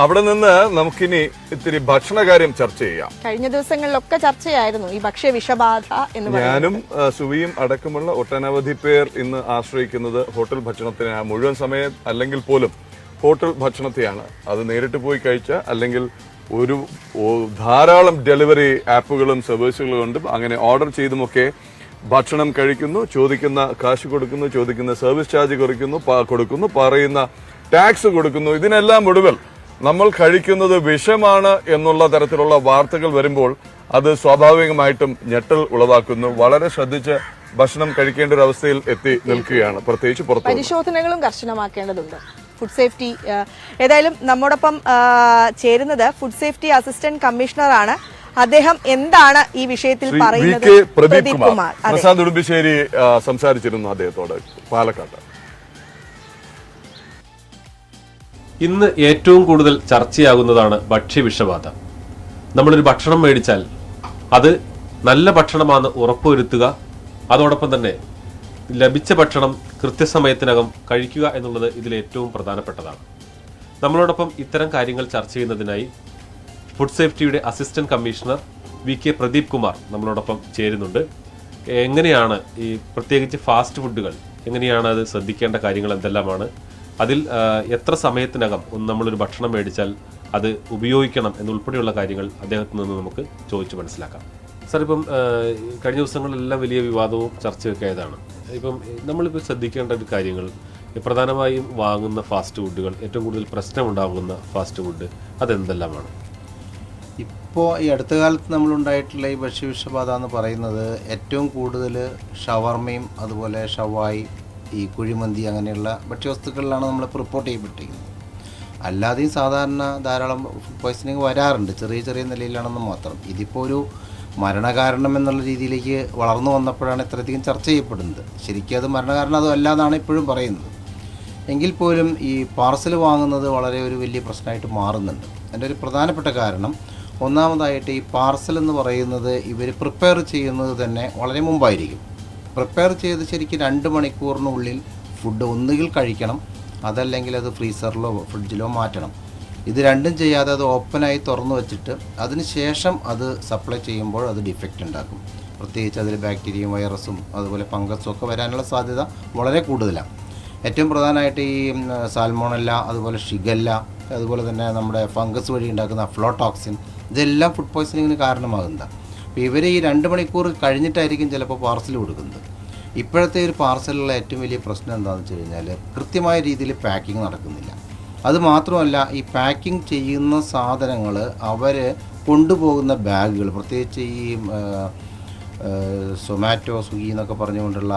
അവിടെ നിന്ന് നമുക്കിനി ഇത്തിരി ഭക്ഷണകാര്യം ചർച്ച ചെയ്യാം. കഴിഞ്ഞ ദിവസങ്ങളിലൊക്കെ ചർച്ചയായിരുന്നു ഈ ഭക്ഷ്യ വിഷബാധ എന്ന് പറയുന്നത്. ഞാനും സുവിയും അടക്കമുള്ള ഒട്ടനവധി പേർ ഇന്ന് ആശ്രയിക്കുന്നത് ഹോട്ടൽ ഭക്ഷണത്തിനാണ്. മുഴുവൻ സമയം അല്ലെങ്കിൽ പോലും ഹോട്ടൽ ഭക്ഷണത്തെയാണ്. അത് നേരിട്ട് പോയി കഴിച്ച അല്ലെങ്കിൽ ഒരു ധാരാളം ഡെലിവറി ആപ്പുകളും സർവീസുകളും ഉണ്ട്. അങ്ങനെ ഓർഡർ ചെയ്തുമൊക്കെ ഭക്ഷണം കഴിക്കുന്നു, ചോദിക്കുന്ന കാശ് കൊടുക്കുന്നു, ചോദിക്കുന്ന സർവീസ് ചാർജ് കൊടുക്കുന്നു, പറയുന്ന ടാക്സ് കൊടുക്കുന്നു. ഇതിനെല്ലാം ഒടുവിൽ നമ്മൾ കഴിക്കുന്നത് വിഷമാണ് എന്നുള്ള തരത്തിലുള്ള വാർത്തകൾ വരുമ്പോൾ അത് സ്വാഭാവികമായിട്ടും ഞെട്ടൽ ഉളവാക്കുന്നു. വളരെ ശ്രദ്ധിച്ച് ഭക്ഷണം കഴിക്കേണ്ട ഒരു അവസ്ഥയിൽ എത്തി നിൽക്കുകയാണ്, പ്രത്യേകിച്ച് പുറത്ത്. പരിശോധനകളും കർശനമാക്കേണ്ടതുണ്ട്. ഫുഡ് സേഫ്റ്റി ഏതായാലും നമ്മോടൊപ്പം ചേരുന്നത് ഫുഡ് സേഫ്റ്റി അസിസ്റ്റന്റ് കമ്മീഷണറാണ്. അദ്ദേഹം എന്താണ് ഈ വിഷയത്തിൽ പറയുന്നത്? പ്രദീപ് കുമാർ പ്രസാദ് ഉടുമ്പിശ്ശേരി സംസാരിച്ചിരുന്നു അദ്ദേഹത്തോട് പാലക്കാട്. ഇന്ന് ഏറ്റവും കൂടുതൽ ചർച്ചയാകുന്നതാണ് ഭക്ഷ്യവിഷബാധ. നമ്മളൊരു ഭക്ഷണം മേടിച്ചാൽ അത് നല്ല ഭക്ഷണമാണെന്ന് ഉറപ്പുവരുത്തുക, അതോടൊപ്പം തന്നെ ലഭിച്ച ഭക്ഷണം കൃത്യസമയത്തിനകം കഴിക്കുക എന്നുള്ളത് ഇതിൽ ഏറ്റവും പ്രധാനപ്പെട്ടതാണ്. നമ്മളോടൊപ്പം ഇത്തരം കാര്യങ്ങൾ ചർച്ച ചെയ്യുന്നതിനായി ഫുഡ് സേഫ്റ്റിയുടെ assistant commissioner V K Pradeep Kumar നമ്മളോടൊപ്പം ചേരുന്നുണ്ട്. എങ്ങനെയാണ് ഈ പ്രത്യേകിച്ച് ഫാസ്റ്റ് ഫുഡുകൾ, എങ്ങനെയാണ് അത് ശ്രദ്ധിക്കേണ്ട കാര്യങ്ങൾ എന്തെല്ലാമാണ്, അതിൽ എത്ര സമയത്തിനകം നമ്മളൊരു ഭക്ഷണം മേടിച്ചാൽ അത് ഉപയോഗിക്കണം എന്നുൾപ്പെടെയുള്ള കാര്യങ്ങൾ അദ്ദേഹത്തിൽ നിന്ന് നമുക്ക് ചോദിച്ച് മനസ്സിലാക്കാം. സാർ, ഇപ്പം കഴിഞ്ഞ ദിവസങ്ങളിലെല്ലാം വലിയ വിവാദവും ചർച്ചയൊക്കെ ആയതാണ്. ഇപ്പം നമ്മളിപ്പോൾ ശ്രദ്ധിക്കേണ്ട ഒരു കാര്യങ്ങൾ, പ്രധാനമായും വാങ്ങുന്ന ഫാസ്റ്റ് ഫുഡുകൾ, ഏറ്റവും കൂടുതൽ പ്രശ്നമുണ്ടാകുന്ന ഫാസ്റ്റ് ഫുഡ് അതെന്തെല്ലാമാണ്? ഇപ്പോൾ ഈ അടുത്ത കാലത്ത് നമ്മളുണ്ടായിട്ടുള്ള ഈ ഭക്ഷ്യവിഷബാധ എന്ന് പറയുന്നത് ഏറ്റവും കൂടുതൽ ഷവർമയും അതുപോലെ ഷവായി, ഈ കുഴിമന്തി അങ്ങനെയുള്ള ഭക്ഷ്യവസ്തുക്കളിലാണ് നമ്മളിപ്പോൾ റിപ്പോർട്ട് ചെയ്യപ്പെട്ടിരിക്കുന്നത്. അല്ലാതെയും സാധാരണ ധാരാളം ഫുഡ് പോയ്സണിങ് വരാറുണ്ട്, ചെറിയ ചെറിയ നിലയിലാണെന്ന് മാത്രം. ഇതിപ്പോൾ ഒരു മരണകാരണം എന്നുള്ള രീതിയിലേക്ക് വളർന്നു വന്നപ്പോഴാണ് ഇത്രയധികം ചർച്ച ചെയ്യപ്പെടുന്നത്. ശരിക്കും അത് മരണകാരണം അതും അല്ലാതാണ് ഇപ്പോഴും പറയുന്നത്. എങ്കിൽ പോലും ഈ പാർസൽ വാങ്ങുന്നത് വളരെ ഒരു വലിയ പ്രശ്നമായിട്ട് മാറുന്നുണ്ട്. അതിൻ്റെ ഒരു പ്രധാനപ്പെട്ട കാരണം, ഒന്നാമതായിട്ട് ഈ പാർസൽ എന്ന് പറയുന്നത് ഇവർ പ്രിപ്പയർ ചെയ്യുന്നത് തന്നെ വളരെ മുമ്പായിരിക്കും. പ്രിപ്പയർ ചെയ്ത് ശരിക്കും 2 മണിക്കൂറിനുള്ളിൽ ഫുഡ് ഒന്നുകിൽ കഴിക്കണം, അതല്ലെങ്കിൽ അത് ഫ്രീസറിലോ ഫ്രിഡ്ജിലോ മാറ്റണം. ഇത് രണ്ടും ചെയ്യാതെ അത് ഓപ്പണായി തുറന്നു വെച്ചിട്ട് അതിന് ശേഷം അത് സപ്ലൈ ചെയ്യുമ്പോൾ അത് ഡിഫക്റ്റ് ഉണ്ടാക്കും. പ്രത്യേകിച്ച് അതിൽ ബാക്ടീരിയയും വൈറസും അതുപോലെ ഫംഗസും ഒക്കെ വരാനുള്ള സാധ്യത വളരെ കൂടുതലാണ്. ഏറ്റവും പ്രധാനമായിട്ട് ഈ സാൽമോണല്ല, അതുപോലെ ഷിഗല്ല, അതുപോലെ തന്നെ നമ്മുടെ ഫംഗസ് വഴി ഉണ്ടാക്കുന്ന അഫ്ലോടോക്സിൻ, ഇതെല്ലാം ഫുഡ് പോയ്സണിങ്ങിന് കാരണമാകുന്നതാണ്. അപ്പോൾ ഇവർ ഈ 2 മണിക്കൂർ കഴിഞ്ഞിട്ടായിരിക്കും ചിലപ്പോൾ പാർസൽ കൊടുക്കുന്നത്. ഇപ്പോഴത്തെ ഒരു പാർസലിലുള്ള ഏറ്റവും വലിയ പ്രശ്നം എന്താണെന്ന് വെച്ച് കഴിഞ്ഞാൽ കൃത്യമായ രീതിയിൽ പാക്കിംഗ് നടക്കുന്നില്ല. അതുമാത്രമല്ല, ഈ പാക്കിംഗ് ചെയ്യുന്ന സാധനങ്ങൾ അവർ കൊണ്ടുപോകുന്ന ബാഗുകൾ, പ്രത്യേകിച്ച് ഈ സൊമാറ്റോ, സ്വിഗ്ഗി എന്നൊക്കെ പറഞ്ഞുകൊണ്ടുള്ള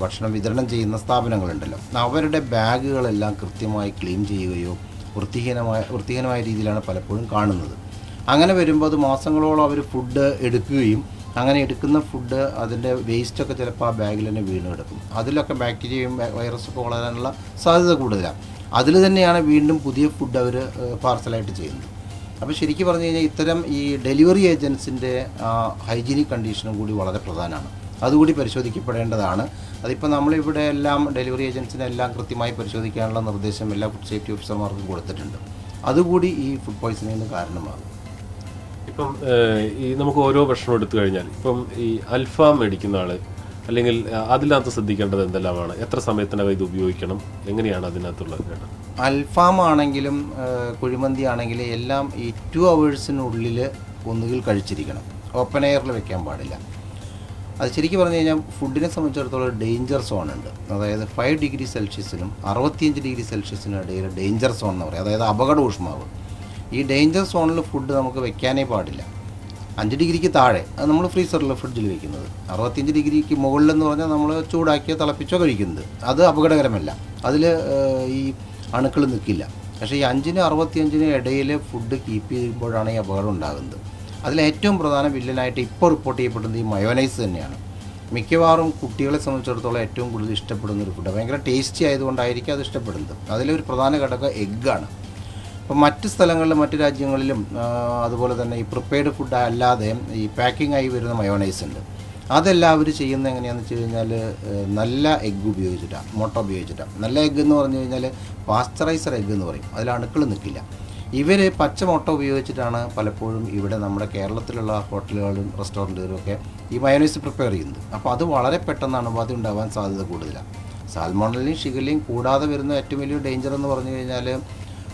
ഭക്ഷണം വിതരണം ചെയ്യുന്ന സ്ഥാപനങ്ങളുണ്ടല്ലോ, അവരുടെ ബാഗുകളെല്ലാം കൃത്യമായി ക്ലീൻ ചെയ്യുകയോ വൃത്തിഹീനമായ രീതിയിലാണ് പലപ്പോഴും കാണുന്നത്. അങ്ങനെ വരുമ്പോൾ അത് മാസങ്ങളോളം അവർ ഫുഡ് എടുക്കുകയും അങ്ങനെ എടുക്കുന്ന ഫുഡ് അതിൻ്റെ വേസ്റ്റൊക്കെ ചിലപ്പോൾ ആ ബാഗിൽ തന്നെ വീണ് കിടക്കും. അതിലൊക്കെ ബാക്ടീരിയയും വൈറസൊക്കെ വളരാനുള്ള സാധ്യത കൂടുതലാണ്. അതിൽ തന്നെയാണ് വീണ്ടും പുതിയ ഫുഡ് അവർ പാർസലായിട്ട് ചെയ്യുന്നത്. അപ്പോൾ ശരിക്കും പറഞ്ഞു കഴിഞ്ഞാൽ ഇത്തരം ഈ ഡെലിവറി ഏജൻസിൻ്റെ ഹൈജീനിക് കണ്ടീഷനും കൂടി വളരെ പ്രധാനമാണ്. അതുകൂടി പരിശോധിക്കപ്പെടേണ്ടതാണ്. അതിപ്പോൾ നമ്മളിവിടെ എല്ലാം ഡെലിവറി ഏജൻസിനെല്ലാം കൃത്യമായി പരിശോധിക്കാനുള്ള നിർദ്ദേശം എല്ലാ ഫുഡ് സേഫ്റ്റി ഓഫീസർമാർക്കും കൊടുത്തിട്ടുണ്ട്. അതുകൂടി ഈ ഫുഡ് പോയ്സണിങ്ങിന് കാരണമാകും. ഇപ്പം ഈ നമുക്ക് ഓരോ ഭക്ഷണം എടുത്തു കഴിഞ്ഞാൽ, ഇപ്പം ഈ അൽഫാം മേടിക്കുന്ന ആൾ അല്ലെങ്കിൽ അതിനകത്ത് ശ്രദ്ധിക്കേണ്ടത് എന്തെല്ലാമാണ്? എത്ര സമയത്തിനകം ഇത് ഉപയോഗിക്കണം? എങ്ങനെയാണ് അതിനകത്തുള്ളത്? അൽഫാം ആണെങ്കിലും കുഴിമന്തി ആണെങ്കിലും എല്ലാം ഈ 2 അവേഴ്സിനുള്ളിൽ ഒന്നുകിൽ കഴിച്ചിരിക്കണം. ഓപ്പൺ എയറിൽ വെക്കാൻ പാടില്ല. അത് ശരിക്കും പറഞ്ഞു കഴിഞ്ഞാൽ ഫുഡിനെ സംബന്ധിച്ചിടത്തോളം ഡേഞ്ചർ സോൺ ഉണ്ട്. അതായത് 5 ഡിഗ്രി സെൽഷ്യസിനും 65 ഡിഗ്രി സെൽഷ്യസിനും ഇടയിൽ ഡേഞ്ചർ സോൺ എന്ന് പറയും. അതായത് അപകട ഊഷ്മാവ്. ഈ ഡേഞ്ചർ സോണിൽ ഫുഡ് നമുക്ക് വെക്കാനേ പാടില്ല. 5 ഡിഗ്രിക്ക് താഴെ അത് നമ്മൾ ഫ്രീസറിൽ ഫ്രിഡ്ജിൽ വെക്കുന്നത്. 65 ഡിഗ്രിക്ക് മുകളിലെന്ന് പറഞ്ഞാൽ നമ്മൾ ചൂടാക്കിയോ തിളപ്പിച്ചോ കഴിക്കുന്നത്. അത് അപകടകരമല്ല, അതിൽ ഈ അണുക്കൾ നിൽക്കില്ല. പക്ഷേ ഈ 5നും 65നും ഇടയിൽ ഫുഡ് കീപ്പ് ചെയ്യുമ്പോഴാണ് ഈ അപകടം ഉണ്ടാകുന്നത്. അതിലേറ്റവും പ്രധാന വില്ലനായിട്ട് ഇപ്പോൾ റിപ്പോർട്ട് ചെയ്യപ്പെടുന്നത് ഈ മയോനൈസ് തന്നെയാണ്. മിക്കവാറും കുട്ടികളെ സംബന്ധിച്ചിടത്തോളം ഏറ്റവും കൂടുതൽ ഇഷ്ടപ്പെടുന്ന ഒരു ഫുഡ്, ഭയങ്കര ടേസ്റ്റി ആയതുകൊണ്ടായിരിക്കും അത് ഇഷ്ടപ്പെടുന്നത്. അതിലൊരു പ്രധാന ഘടകം എഗ്ഗാണ്. അപ്പം മറ്റ് സ്ഥലങ്ങളിലും മറ്റ് രാജ്യങ്ങളിലും അതുപോലെ തന്നെ ഈ പ്രിപ്പയർഡ് ഫുഡ് അല്ലാതെ ഈ പാക്കിംഗ് ആയി വരുന്ന മയോണൈസ് ഉണ്ട്. അതെല്ലാം അവർ ചെയ്യുന്നത് എങ്ങനെയാണെന്ന് വെച്ച് കഴിഞ്ഞാൽ നല്ല എഗ്ഗ് ഉപയോഗിച്ചിട്ടാണ്, മുട്ട ഉപയോഗിച്ചിട്ടാണ്. നല്ല എഗ്ഗ് എന്ന് പറഞ്ഞു കഴിഞ്ഞാൽ പാസ്ചറൈസർ എഗ്ഗ് എന്ന് പറയും, അതിൽ അണുക്കൾ നിൽക്കില്ല. ഇവർ പച്ച മുട്ട ഉപയോഗിച്ചിട്ടാണ് പലപ്പോഴും ഇവിടെ നമ്മുടെ കേരളത്തിലുള്ള ഹോട്ടലുകളും റെസ്റ്റോറൻറ്റുകളും ഒക്കെ ഈ മയോണൈസ് പ്രിപ്പയർ ചെയ്യുന്നത്. അപ്പോൾ അത് വളരെ പെട്ടെന്ന് അണുബാധ ഉണ്ടാവാൻ സാധ്യത കൂടുതലാണ്. സാൽമോണലയും ഷിഗല്ലയും കൂടാതെ വരുന്ന ഏറ്റവും വലിയ ഡേഞ്ചർ എന്ന് പറഞ്ഞു കഴിഞ്ഞാൽ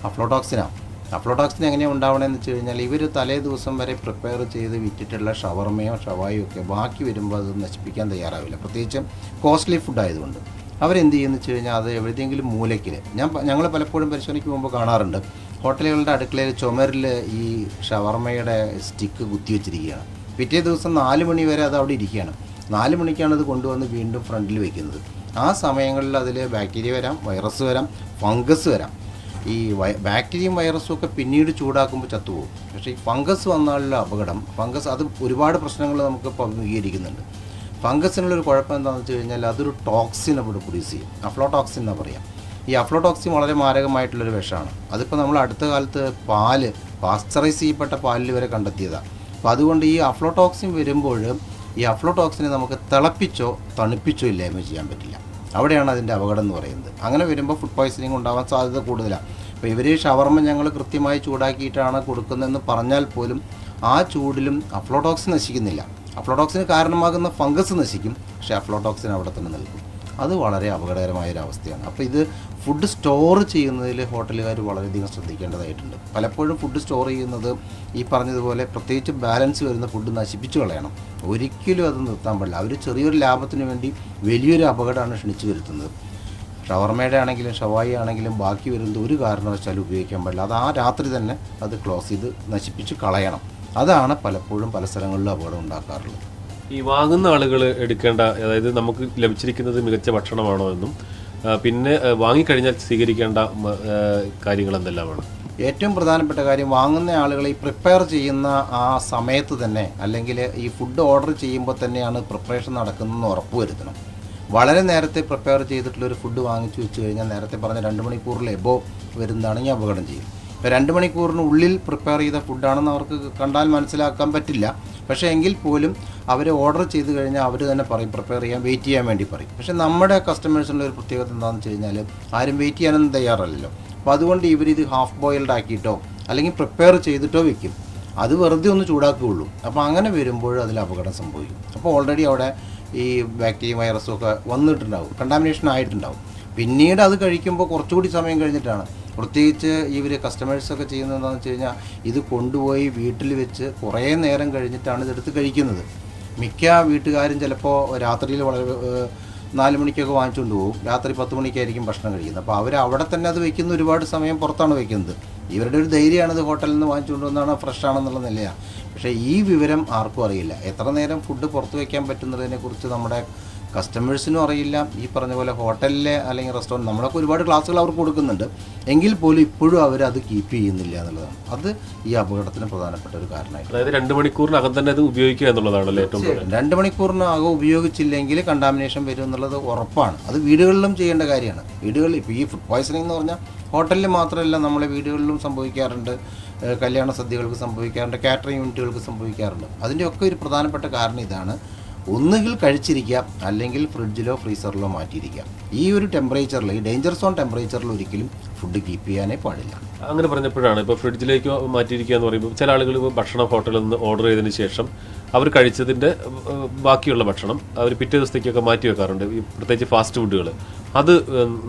അഫ്ലോടോക്സിനാണ്. അഫ്ലോടോക്സിൻ എങ്ങനെയാണ് ഉണ്ടാവണമെന്ന് വെച്ച് കഴിഞ്ഞാൽ ഇവർ തലേ ദിവസം വരെ പ്രിപ്പയർ ചെയ്ത് വിറ്റിട്ടുള്ള ഷവർമയോ ഷവായോ ഒക്കെ ബാക്കി വരുമ്പോൾ അത് നശിപ്പിക്കാൻ തയ്യാറാവില്ല, പ്രത്യേകിച്ച് കോസ്റ്റ്ലി ഫുഡ് ആയതുകൊണ്ട്. അവരെന്ത് ചെയ്യുമെന്ന് വെച്ച് കഴിഞ്ഞാൽ അത് എവിടെയെങ്കിലും മൂലയ്ക്കിൽ, ഞങ്ങൾ പലപ്പോഴും പരിശോധനയ്ക്ക് പോകുമ്പോൾ കാണാറുണ്ട്, ഹോട്ടലുകളുടെ അടുക്കളയിൽ ചുമരിൽ ഈ ഷവർമയുടെ സ്റ്റിക്ക് കുത്തിവെച്ചിരിക്കുകയാണ്. പിറ്റേ ദിവസം 4 മണി വരെ അത് അവിടെ ഇരിക്കുകയാണ്. 4 മണിക്കാണ് അത് കൊണ്ടുവന്ന് വീണ്ടും ഫ്രണ്ടിൽ വയ്ക്കുന്നത്. ആ സമയങ്ങളിൽ അതിൽ ബാക്ടീരിയ വരാം, വൈറസ് വരാം, ഫംഗസ് വരാം. ഈ ബാക്ടീരിയയും വൈറസും ഒക്കെ പിന്നീട് ചൂടാക്കുമ്പോൾ ചത്തുപോകും. പക്ഷേ ഈ ഫംഗസ് വന്നാലുള്ള അപകടം, ഫംഗസ് അത് ഒരുപാട് പ്രശ്നങ്ങൾ നമുക്ക് അഭിമുഖീകരിക്കുന്നുണ്ട്. ഫംഗസിനുള്ളൊരു കുഴപ്പം എന്താണെന്ന് വെച്ച് കഴിഞ്ഞാൽ അതൊരു ടോക്സിൻ അവിടെ പ്രൊഡ്യൂസ് ചെയ്യും, അഫ്ലോടോക്സിൻ എന്നാണ് പറയാം. ഈ അഫ്ലോടോക്സിൻ വളരെ മാരകമായിട്ടുള്ളൊരു വിഷമാണ്. അതിപ്പോൾ നമ്മൾ അടുത്ത കാലത്ത് പാസ്ചറൈസ് ചെയ്യപ്പെട്ട പാലിൽ വരെ കണ്ടെത്തിയതാണ്. അപ്പോൾ അതുകൊണ്ട് ഈ അഫ്ലോടോക്സിൻ വരുമ്പോൾ ഈ അഫ്ലോടോക്സിനെ നമുക്ക് തിളപ്പിച്ചോ തണുപ്പിച്ചോ ഇല്ലായ്മ ചെയ്യാൻ പറ്റില്ല. അവിടെയാണ് അതിൻ്റെ അപകടം എന്ന് പറയുന്നത്. അങ്ങനെ വരുമ്പോൾ ഫുഡ് പോയ്സണിങ് ഉണ്ടാവാൻ സാധ്യത കൂടുതലാണ്. ഇപ്പോൾ ഇവർ ഷവർമ ഞങ്ങൾ കൃത്യമായി ചൂടാക്കിയിട്ടാണ് കൊടുക്കുന്നതെന്ന് പറഞ്ഞാൽ പോലും ആ ചൂടിലും അഫ്ലോടോക്സിൻ നശിക്കുന്നില്ല. അഫ്ലോടോക്സിന് കാരണമാകുന്ന ഫംഗസ് നശിക്കും, പക്ഷേ അഫ്ലോടോക്സിൻ അവിടെ തന്നെ നിൽക്കും. അത് വളരെ അപകടകരമായൊരവസ്ഥയാണ്. അപ്പോൾ ഇത് ഫുഡ് സ്റ്റോർ ചെയ്യുന്നതിൽ ഹോട്ടലുകാർ വളരെയധികം ശ്രദ്ധിക്കേണ്ടതായിട്ടുണ്ട്. പലപ്പോഴും ഫുഡ് സ്റ്റോർ ചെയ്യുന്നത് ഈ പറഞ്ഞതുപോലെ പ്രത്യേകിച്ച് ബാലൻസ് വരുന്ന ഫുഡ് നശിപ്പിച്ച് കളയണം. ഒരിക്കലും അത് നിർത്താൻ പാടില്ല. അവർ ചെറിയൊരു ലാഭത്തിന് വേണ്ടി വലിയൊരു അപകടമാണ് ക്ഷണിച്ചു വരുത്തുന്നത്. ഷവർമയുടെ ആണെങ്കിലും ഷവായി ആണെങ്കിലും ബാക്കി വരുന്നത് ഒരു കാരണവശാലും ഉപയോഗിക്കാൻ പാടില്ല. അത് ആ രാത്രി തന്നെ അത് ക്ലോസ് ചെയ്ത് നശിപ്പിച്ച് കളയണം. അതാണ് പലപ്പോഴും പല സ്ഥലങ്ങളിലും അപകടം ഉണ്ടാക്കാറുള്ളത്. ഈ വാങ്ങുന്ന ആളുകൾ എടുക്കേണ്ട, അതായത് നമുക്ക് ലഭിച്ചിരിക്കുന്നത് മികച്ച ഭക്ഷണമാണോ എന്നും പിന്നെ വാങ്ങിക്കഴിഞ്ഞാൽ സ്വീകരിക്കേണ്ട കാര്യങ്ങൾ എന്തെല്ലാമാണ്? ഏറ്റവും പ്രധാനപ്പെട്ട കാര്യം, വാങ്ങുന്ന ആളുകൾ ഈ പ്രിപ്പയർ ചെയ്യുന്ന ആ സമയത്ത് തന്നെ, അല്ലെങ്കിൽ ഈ ഫുഡ് ഓർഡർ ചെയ്യുമ്പോൾ തന്നെയാണ് പ്രിപ്പറേഷൻ നടക്കുന്നതെന്ന് ഉറപ്പുവരുത്തണം. വളരെ നേരത്തെ പ്രിപ്പയർ ചെയ്തിട്ടുള്ളൊരു ഫുഡ് വാങ്ങിച്ചു വെച്ച് കഴിഞ്ഞാൽ നേരത്തെ പറഞ്ഞ 2 മണിക്കൂറിൽ എബോ വരുന്നതാണെങ്കിൽ അപകടം ചെയ്യും. ഇപ്പോൾ 2 മണിക്കൂറിനുള്ളിൽ പ്രിപ്പയർ ചെയ്ത ഫുഡാണെന്ന് അവർക്ക് കണ്ടാൽ മനസ്സിലാക്കാൻ പറ്റില്ല. പക്ഷേ എങ്കിൽ പോലും അവർ ഓർഡർ ചെയ്ത് കഴിഞ്ഞാൽ അവർ തന്നെ പറയും പ്രിപ്പയർ ചെയ്യാൻ, വെയിറ്റ് ചെയ്യാൻ വേണ്ടി പറയും. പക്ഷേ നമ്മുടെ കസ്റ്റമേഴ്സിനുള്ള ഒരു പ്രത്യേകത എന്താണെന്ന് വെച്ച് കഴിഞ്ഞാൽ ആരും വെയിറ്റ് ചെയ്യാനൊന്നും തയ്യാറല്ലല്ലോ. അപ്പോൾ അതുകൊണ്ട് ഇവരിത് ഹാഫ് ബോയിൽഡ് ആക്കിയിട്ടോ അല്ലെങ്കിൽ പ്രിപ്പയർ ചെയ്തിട്ടോ വെക്കും. അത് വെറുതെ ഒന്ന് ചൂടാക്കുകയുള്ളൂ. അപ്പോൾ അങ്ങനെ വരുമ്പോൾ അതിൽ അപകടം സംഭവിക്കും. അപ്പോൾ ഓൾറെഡി അവിടെ ഈ ബാക്ടീരിയ വൈറസും ഒക്കെ വന്നിട്ടുണ്ടാവും, കണ്ടാമിനേഷൻ ആയിട്ടുണ്ടാവും. പിന്നീട് അത് കഴിക്കുമ്പോൾ കുറച്ചുകൂടി സമയം കഴിഞ്ഞിട്ടാണ്, പ്രത്യേകിച്ച് ഇവർ കസ്റ്റമേഴ്സൊക്കെ ചെയ്യുന്നത് എന്താണെന്ന് വെച്ച് കഴിഞ്ഞാൽ ഇത് കൊണ്ടുപോയി വീട്ടിൽ വെച്ച് കുറേ നേരം കഴിഞ്ഞിട്ടാണ് ഇതെടുത്ത് കഴിക്കുന്നത്. മിക്ക വീട്ടുകാരും ചിലപ്പോൾ രാത്രിയിൽ വളരെ 4 മണിക്കൊക്കെ വാങ്ങിച്ചുകൊണ്ട് പോകും, രാത്രി 10 മണിക്കായിരിക്കും ഭക്ഷണം കഴിക്കുന്നത്. അപ്പോൾ അവർ അവിടെ തന്നെ അത് വയ്ക്കുന്ന ഒരുപാട് സമയം പുറത്താണ് വയ്ക്കുന്നത്. ഇവരുടെ ഒരു ധൈര്യമാണിത് ഹോട്ടലിൽ നിന്ന് വാങ്ങിച്ചുകൊണ്ട് വന്നാണ് ഫ്രഷ് ആണെന്നുള്ള നിലയാണ്. പക്ഷേ ഈ വിവരം ആർക്കും അറിയില്ല. എത്ര നേരം ഫുഡ് പുറത്ത് വയ്ക്കാൻ പറ്റുന്നതിനെക്കുറിച്ച് നമ്മുടെ കസ്റ്റമേഴ്സിനും അറിയില്ല. ഈ പറഞ്ഞ പോലെ ഹോട്ടലിലെ അല്ലെങ്കിൽ റെസ്റ്റോറൻറ്റ് നമ്മളൊക്കെ ഒരുപാട് ക്ലാസ്സുകൾ അവർക്ക് കൊടുക്കുന്നുണ്ട്, എങ്കിൽ പോലും ഇപ്പോഴും അവരത് കീപ്പ് ചെയ്യുന്നില്ല എന്നുള്ളതാണ്. അത് ഈ അപകടത്തിന് പ്രധാനപ്പെട്ട ഒരു കാരണമായിട്ട്. അതായത് 2 മണിക്കൂറിനകം തന്നെ അത് ഉപയോഗിക്കുക എന്നുള്ളതാണല്ലോ ഏറ്റവും പ്രധാനം. 2 മണിക്കൂറിനകം ഉപയോഗിച്ചില്ലെങ്കിൽ കണ്ടാമിനേഷൻ വരും എന്നുള്ളത് ഉറപ്പാണ്. അത് വീടുകളിലും ചെയ്യേണ്ട കാര്യമാണ്. വീടുകളിൽ ഇപ്പോൾ ഈ ഫുഡ് പോയ്സണിംഗ് എന്ന് പറഞ്ഞാൽ ഹോട്ടലിൽ മാത്രമല്ല, നമ്മളെ വീടുകളിലും സംഭവിക്കാറുണ്ട്, കല്യാണ സദ്യകൾക്ക് സംഭവിക്കാറുണ്ട്, കാറ്ററിംഗ് യൂണിറ്റുകൾക്ക് സംഭവിക്കാറുണ്ട്. അതിൻ്റെയൊക്കെ ഒരു പ്രധാനപ്പെട്ട കാരണം ഇതാണ്. ഒന്നുകിൽ കഴിച്ചിരിക്കുക, അല്ലെങ്കിൽ ഫ്രിഡ്ജിലോ ഫ്രീസറിലോ മാറ്റിയിരിക്കുക. ഈ ഒരു ടെമ്പറേച്ചറിൽ, ഈ ഡേഞ്ചർ സോൺ ടെമ്പറേച്ചറിൽ ഒരിക്കലും ഫുഡ് കീപ്പ് ചെയ്യാനേ പാടില്ല. അങ്ങനെ പറഞ്ഞപ്പോഴാണ് ഇപ്പോൾ ഫ്രിഡ്ജിലേക്ക് മാറ്റിയിരിക്കുക എന്ന് പറയുമ്പോൾ ചില ആളുകൾ ഭക്ഷണം ഹോട്ടലിൽ നിന്ന് ഓർഡർ ചെയ്തതിന് ശേഷം അവർ കഴിച്ചതിൻ്റെ ബാക്കിയുള്ള ഭക്ഷണം അവർ പിറ്റേ ദിവസത്തേക്കൊക്കെ മാറ്റി വെക്കാറുണ്ട്, ഈ പ്രത്യേകിച്ച് ഫാസ്റ്റ് ഫുഡുകൾ. അത്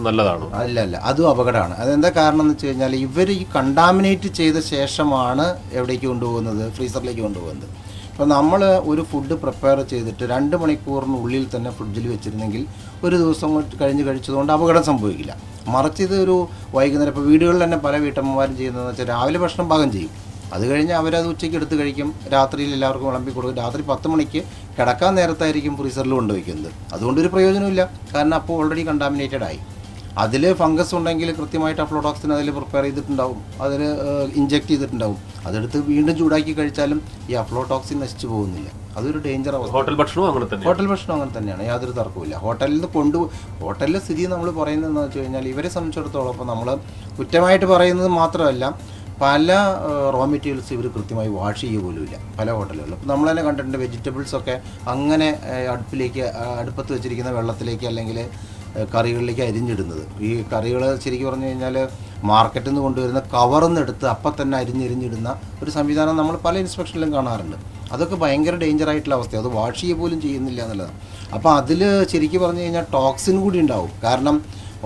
നല്ലതാണോ? അല്ല, അതും അപകടമാണ്. അതെന്താ കാരണം എന്ന് വെച്ച് കഴിഞ്ഞാൽ ഇവർ ഈ കണ്ടാമിനേറ്റ് ചെയ്ത ശേഷമാണ് എവിടേക്ക് കൊണ്ടുപോകുന്നത്, ഫ്രീസറിലേക്ക് കൊണ്ടുപോകുന്നത്. ഇപ്പോൾ നമ്മൾ ഒരു ഫുഡ് പ്രിപ്പയർ ചെയ്തിട്ട് 2 മണിക്കൂറിനുള്ളിൽ തന്നെ ഫ്രിഡ്ജിൽ വെച്ചിരുന്നെങ്കിൽ ഒരു ദിവസം കഴിഞ്ഞ് കഴിച്ചതുകൊണ്ട് അപകടം സംഭവിക്കില്ല. മറിച്ച് ഇത് ഒരു വൈകുന്നേരം, ഇപ്പോൾ വീടുകളിൽ തന്നെ പല വീട്ടമ്മമാരും ചെയ്യുന്നതെന്ന് വെച്ചാൽ രാവിലെ ഭക്ഷണം പാകം ചെയ്യും, അത് കഴിഞ്ഞ് അവരത് ഉച്ചയ്ക്ക് എടുത്ത് കഴിക്കും, രാത്രിയിൽ എല്ലാവർക്കും വിളമ്പി കൊടുക്കും. രാത്രി 10 മണിക്ക് കിടക്കാൻ നേരത്തായിരിക്കും ഫ്രീസറിൽ കൊണ്ടുവയ്ക്കുന്നത്. അതുകൊണ്ടൊരു പ്രയോജനമില്ല, കാരണം അപ്പോൾ ഓൾറെഡി കണ്ടാമിനേറ്റഡ് ആയി. അതിൽ ഫംഗസ് ഉണ്ടെങ്കിൽ കൃത്യമായിട്ട് അഫ്ലോടോക്സിൻ അതിൽ പ്രിപ്പയർ ചെയ്തിട്ടുണ്ടാവും, അതിൽ ഇഞ്ചെക്ട് ചെയ്തിട്ടുണ്ടാവും. അതെടുത്ത് വീണ്ടും ചൂടാക്കി കഴിച്ചാലും ഈ അഫ്ലോടോക്സിൻ നശിച്ചു പോകുന്നില്ല. അതൊരു ഡേഞ്ചർ അവസ്ഥ. ഹോട്ടൽ ഭക്ഷണവും അങ്ങനെ തന്നെ. ഹോട്ടൽ ഭക്ഷണം അങ്ങനെ തന്നെയാണ്, യാതൊരു തർക്കവുമില്ല. ഹോട്ടലിൽ നിന്ന് ഹോട്ടലിലെ സ്ഥിതി നമ്മൾ പറയുന്നതെന്ന് വെച്ച് കഴിഞ്ഞാൽ ഇവരെ സംബന്ധിച്ചിടത്തോളം ഇപ്പോൾ നമ്മൾ കുറ്റമായിട്ട് പറയുന്നത് മാത്രമല്ല, പല റോ മെറ്റീരിയൽസ് ഇവർ കൃത്യമായി വാഷ് ചെയ്യുക പോലുമില്ല പല ഹോട്ടലുകളിലും. അപ്പോൾ നമ്മൾ തന്നെ കണ്ടിട്ടുണ്ട് വെജിറ്റബിൾസൊക്കെ അങ്ങനെ അടുപ്പത്ത് വെച്ചിരിക്കുന്ന വെള്ളത്തിലേക്ക് അല്ലെങ്കിൽ കറികളിലേക്ക് അരിഞ്ഞിടുന്നത്. ഈ കറികൾ ശരിക്കും പറഞ്ഞു കഴിഞ്ഞാൽ മാർക്കറ്റിൽ നിന്ന് കൊണ്ടുവരുന്ന കവറിൽ നിന്ന് എടുത്ത് അപ്പം തന്നെ അരിഞ്ഞിടുന്ന ഒരു സംവിധാനം നമ്മൾ പല ഇൻസ്പെക്ഷനിലും കാണാറുണ്ട്. അതൊക്കെ ഭയങ്കര ഡേഞ്ചറായിട്ടുള്ള അവസ്ഥ. അത് വാഷ് ചെയ്യുക പോലും ചെയ്യുന്നില്ല എന്നുള്ളതാണ്. അപ്പോൾ അതിൽ ശരിക്കും പറഞ്ഞു കഴിഞ്ഞാൽ ടോക്സിൻ കൂടി ഉണ്ടാവും. കാരണം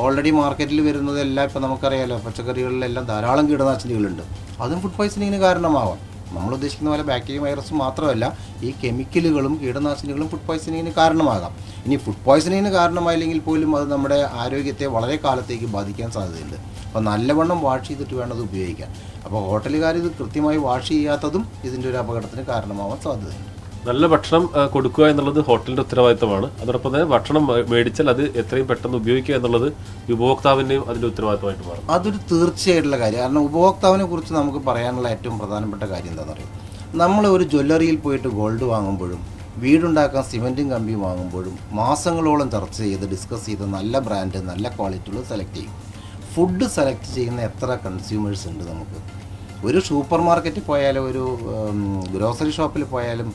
ഓൾറെഡി മാർക്കറ്റിൽ വരുന്നതെല്ലാം ഇപ്പോൾ നമുക്കറിയാമല്ലോ, പച്ചക്കറികളിലെല്ലാം ധാരാളം കീടനാശിനികളുണ്ട്. അതും ഫുഡ് പോയ്സണിങ്ങിന് കാരണമാവാം. നമ്മൾ ഉദ്ദേശിക്കുന്ന പോലെ ബാക്ടീരിയ വൈറസ് മാത്രമല്ല, ഈ കെമിക്കലുകളും കീടനാശിനികളും ഫുഡ് പോയ്സണിങ്ങിന് കാരണമാകാം. ഇനി ഫുഡ് പോയ്സണിങ്ങിന് കാരണമായില്ലെങ്കിൽ പോലും അത് നമ്മുടെ ആരോഗ്യത്തെ വളരെ കാലത്തേക്ക് ബാധിക്കാൻ സാധ്യതയുണ്ട്. അപ്പോൾ നല്ലവണ്ണം വാഷ് ചെയ്തിട്ട് വേണം അത് ഉപയോഗിക്കാൻ. അപ്പോൾ ഹോട്ടലുകാർ ഇത് കൃത്യമായി വാഷ് ചെയ്യാത്തതും ഇതിൻ്റെ ഒരു അപകടത്തിന് കാരണമാവാൻ സാധ്യതയുണ്ട്. നല്ല ഭക്ഷണം കൊടുക്കുക എന്നുള്ളത് ഹോട്ടലിന്റെ ഉത്തരവാദിത്തമാണ്. അതോടൊപ്പം തന്നെ ഭക്ഷണം മേടിച്ചാൽ അത് എത്രയും പെട്ടെന്ന് ഉപയോഗിക്കുക എന്നുള്ളത് ഉപഭോക്താവിൻ്റെയും അതിന്റെ ഉത്തരവാദിത്തമായിട്ട് മാറും. അതൊരു തീർച്ചയായിട്ടുള്ള കാര്യം. കാരണം ഉപഭോക്താവിനെ കുറിച്ച് നമുക്ക് പറയാനുള്ള ഏറ്റവും പ്രധാനപ്പെട്ട കാര്യം എന്താണെന്ന് അറിയാം. നമ്മൾ ഒരു ജ്വല്ലറിയിൽ പോയിട്ട് ഗോൾഡ് വാങ്ങുമ്പോഴും വീടുണ്ടാക്കാൻ സിമെൻറ്റും കമ്പിയും വാങ്ങുമ്പോഴും മാസങ്ങളോളം ചർച്ച ചെയ്ത് ഡിസ്കസ് ചെയ്ത് നല്ല ബ്രാൻഡ് നല്ല ക്വാളിറ്റികൾ സെലക്ട് ചെയ്യും. ഫുഡ് സെലക്ട് ചെയ്യുന്ന എത്ര കൺസ്യൂമേഴ്സ് ഉണ്ട് നമുക്ക്? ഒരു സൂപ്പർ മാർക്കറ്റിൽ പോയാലും ഒരു ഗ്രോസറി ഷോപ്പിൽ പോയാലും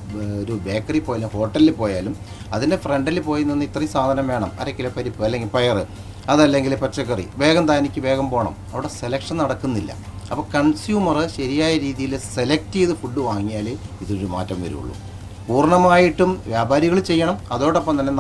ഒരു ബേക്കറി പോയാലും ഹോട്ടലിൽ പോയാലും അതിൻ്റെ ഫ്രണ്ടിൽ പോയി നിന്ന് ഇത്രയും സാധനം വേണം, 1/2 കിലോ പരിപ്പ് അല്ലെങ്കിൽ പയർ, അതല്ലെങ്കിൽ പച്ചക്കറി, വേഗം താനിക്ക് വേഗം പോകണം. അവിടെ സെലക്ഷൻ നടക്കുന്നില്ല. അപ്പോൾ കൺസ്യൂമർ ശരിയായ രീതിയിൽ സെലക്ട് ചെയ്ത് ഫുഡ് വാങ്ങിയാൽ ഇതൊരു മാറ്റം വരുള്ളൂ. പൂർണ്ണമായിട്ടും വ്യാപാരികൾ ചെയ്യണം. അതോടൊപ്പം തന്നെ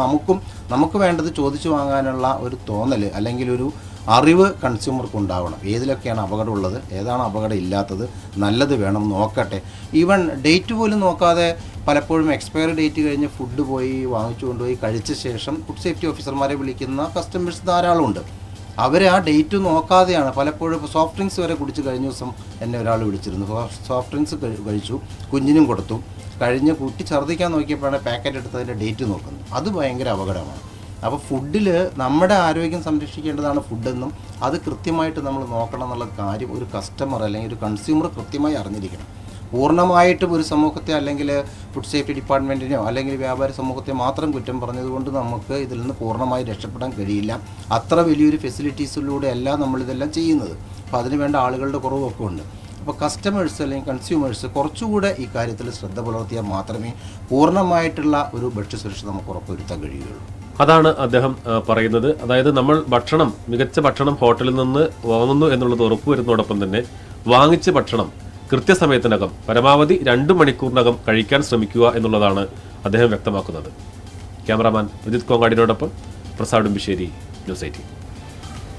നമുക്ക് വേണ്ടത് ചോദിച്ചു വാങ്ങാനുള്ള ഒരു തോന്നൽ അല്ലെങ്കിൽ ഒരു അറിവ് കൺസ്യൂമർക്ക് ഉണ്ടാവണം. ഏതിലൊക്കെയാണ് അപകടമുള്ളത്, ഏതാണ് അപകടം ഇല്ലാത്തത്, നല്ലത് വേണം നോക്കട്ടെ. ഈവൻ ഡേറ്റ് പോലും നോക്കാതെ പലപ്പോഴും എക്സ്പയറി ഡേറ്റ് കഴിഞ്ഞ് ഫുഡ് പോയി വാങ്ങിച്ചു കൊണ്ടുപോയി കഴിച്ച ശേഷം ഫുഡ് സേഫ്റ്റി ഓഫീസർമാരെ വിളിക്കുന്ന കസ്റ്റമേഴ്സ് ധാരാളമുണ്ട്. അവർ ആ ഡേറ്റ് നോക്കാതെയാണ് പലപ്പോഴും. ഇപ്പോൾ സോഫ്റ്റ് ഡ്രിങ്ക്സ് വരെ കുടിച്ച് കഴിഞ്ഞ ദിവസം എന്നെ ഒരാൾ വിളിച്ചിരുന്നു. സോഫ്റ്റ് ഡ്രിങ്ക്സ് കഴിച്ചു, കുഞ്ഞിനും കൊടുത്തു, കഴിഞ്ഞ് കുട്ടി ഛർദ്ദിക്കാൻ നോക്കിയപ്പോഴാണ് പാക്കറ്റ് എടുത്തതിൻ്റെ ഡേറ്റ് നോക്കുന്നത്. അത് ഭയങ്കര അപകടമാണ്. അപ്പോൾ ഫുഡിൽ നമ്മുടെ ആരോഗ്യം സംരക്ഷിക്കേണ്ടതാണ് ഫുഡെന്നും അത് കൃത്യമായിട്ട് നമ്മൾ നോക്കണം എന്നുള്ള കാര്യം ഒരു കസ്റ്റമർ അല്ലെങ്കിൽ ഒരു കൺസ്യൂമർ കൃത്യമായി അറിഞ്ഞിരിക്കണം. പൂർണ്ണമായിട്ടും ഒരു സമൂഹത്തെ അല്ലെങ്കിൽ ഫുഡ് സേഫ്റ്റി ഡിപ്പാർട്ട്മെൻറ്റിനെയോ അല്ലെങ്കിൽ വ്യാപാര സമൂഹത്തെ മാത്രം കുറ്റം പറഞ്ഞതുകൊണ്ട് നമുക്ക് ഇതിൽ നിന്ന് പൂർണ്ണമായി രക്ഷപ്പെടാൻ കഴിയില്ല. അത്ര വലിയൊരു ഫെസിലിറ്റീസിലൂടെ അല്ല നമ്മളിതെല്ലാം ചെയ്യുന്നത്. അപ്പോൾ അതിന് വേണ്ട ആളുകളുടെ കുറവൊക്കെ ഉണ്ട്. അപ്പോൾ കസ്റ്റമേഴ്സ് അല്ലെങ്കിൽ കൺസ്യൂമേഴ്സ് കുറച്ചുകൂടെ ഈ കാര്യത്തിൽ ശ്രദ്ധ പുലർത്തിയാൽ മാത്രമേ പൂർണ്ണമായിട്ടുള്ള ഒരു ഭക്ഷ്യസുരക്ഷ നമുക്ക് ഉറപ്പുവരുത്താൻ കഴിയുകയുള്ളൂ. അതാണ് അദ്ദേഹം പറയുന്നത്. അതായത് നമ്മൾ മികച്ച ഭക്ഷണം ഹോട്ടലിൽ നിന്ന് വാങ്ങുന്നു എന്നുള്ളത് ഉറപ്പുവരുന്നതോടൊപ്പം തന്നെ വാങ്ങിച്ച ഭക്ഷണം കൃത്യസമയത്തിനകം പരമാവധി 2 മണിക്കൂറിനകം കഴിക്കാൻ ശ്രമിക്കുക എന്നുള്ളതാണ് അദ്ദേഹം വ്യക്തമാക്കുന്നത്. ക്യാമറാമാൻ വിജിത് കോങ്ങാടിനോടൊപ്പം പ്രസാദ് ഉമ്പിശ്ശേരി, ന്യൂസ് 18.